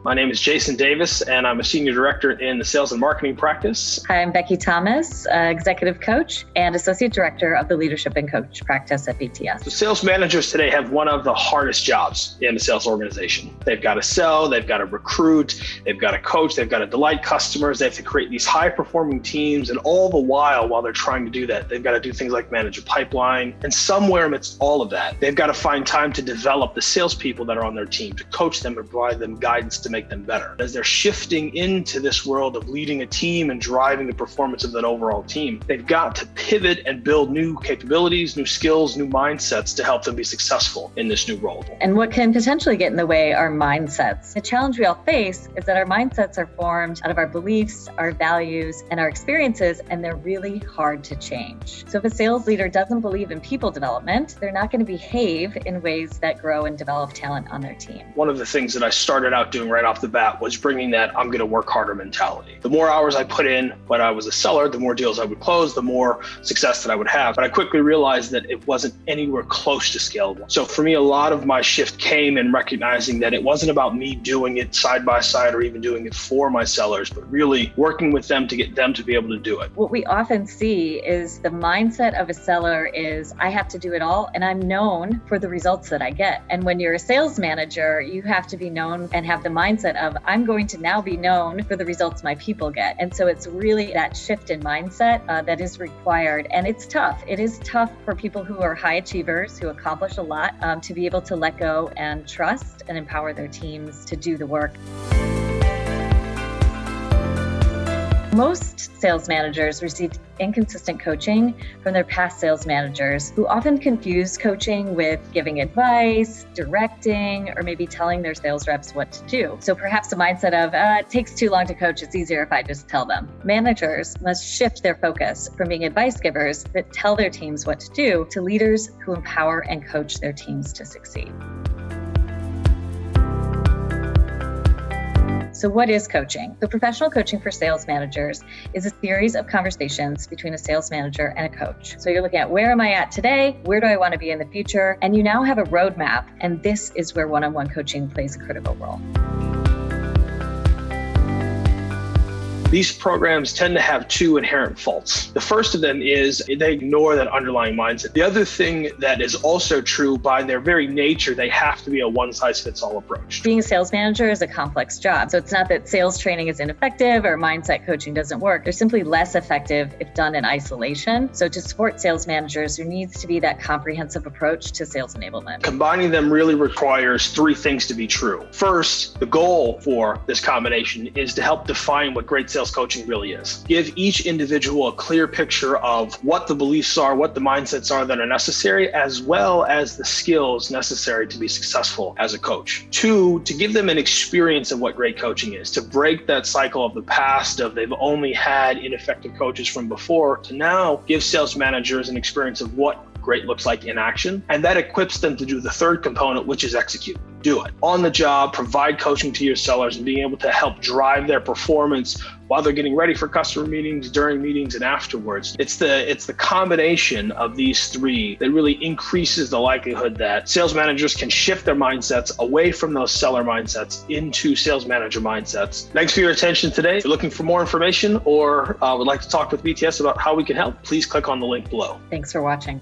My name is Jason Davis, and I'm a Senior Director in the Sales and Marketing practice. Hi, I'm Becky Thomas, Executive Coach and Associate Director of the Leadership and Coach practice at BTS. So sales managers today have one of the hardest jobs in the sales organization. They've got to sell, they've got to recruit, they've got to coach, they've got to delight customers, they have to create these high-performing teams, and all the while they're trying to do that, they've got to do things like manage a pipeline. And somewhere amidst all of that, they've got to find time to develop the salespeople that are on their team, to coach them and provide them guidance to make them better. As they're shifting into this world of leading a team and driving the performance of that overall team, they've got to pivot and build new capabilities, new skills, new mindsets to help them be successful in this new role. And what can potentially get in the way are mindsets. The challenge we all face is that our mindsets are formed out of our beliefs, our values, and our experiences, and they're really hard to change. So if a sales leader doesn't believe in people development, they're not going to behave in ways that grow and develop talent on their team. One of the things that I started out doing right off the bat was bringing that I'm going to work harder mentality. The more hours I put in when I was a seller, the more deals I would close, the more success that I would have. But I quickly realized that it wasn't anywhere close to scalable. So for me, a lot of my shift came in recognizing that it wasn't about me doing it side by side or even doing it for my sellers, but really working with them to get them to be able to do it. What we often see is the mindset of a seller is, I have to do it all and I'm known for the results that I get. And when you're a sales manager, you have to be known and have the mindset of, I'm going to now be known for the results my people get. And so it's really that shift in mindset that is required. And it's tough. It is tough for people who are high achievers, who accomplish a lot, to be able to let go and trust and empower their teams to do the work. Most sales managers receive inconsistent coaching from their past sales managers who often confuse coaching with giving advice, directing, or maybe telling their sales reps what to do. So perhaps a mindset of, it takes too long to coach, it's easier if I just tell them. Managers must shift their focus from being advice givers that tell their teams what to do to leaders who empower and coach their teams to succeed. So what is coaching? So professional coaching for sales managers is a series of conversations between a sales manager and a coach. So you're looking at, where am I at today? Where do I want to be in the future? And you now have a roadmap. And this is where one-on-one coaching plays a critical role. These programs tend to have two inherent faults. The first of them is they ignore that underlying mindset. The other thing that is also true, by their very nature, they have to be a one-size-fits-all approach. Being a sales manager is a complex job. So it's not that sales training is ineffective or mindset coaching doesn't work. They're simply less effective if done in isolation. So to support sales managers, there needs to be that comprehensive approach to sales enablement. Combining them really requires three things to be true. First, the goal for this combination is to help define what great sales coaching really is. Give each individual a clear picture of what the beliefs are, what the mindsets are that are necessary, as well as the skills necessary to be successful as a coach. Two, to give them an experience of what great coaching is, to break that cycle of the past of they've only had ineffective coaches from before, to now give sales managers an experience of what great looks like in action. And that equips them to do the third component, which is execute. Do it. On the job, provide coaching to your sellers and being able to help drive their performance while they're getting ready for customer meetings, during meetings, and afterwards. It's the combination of these three that really increases the likelihood that sales managers can shift their mindsets away from those seller mindsets into sales manager mindsets. Thanks for your attention today. If you're looking for more information or would like to talk with BTS about how we can help, please click on the link below. Thanks for watching.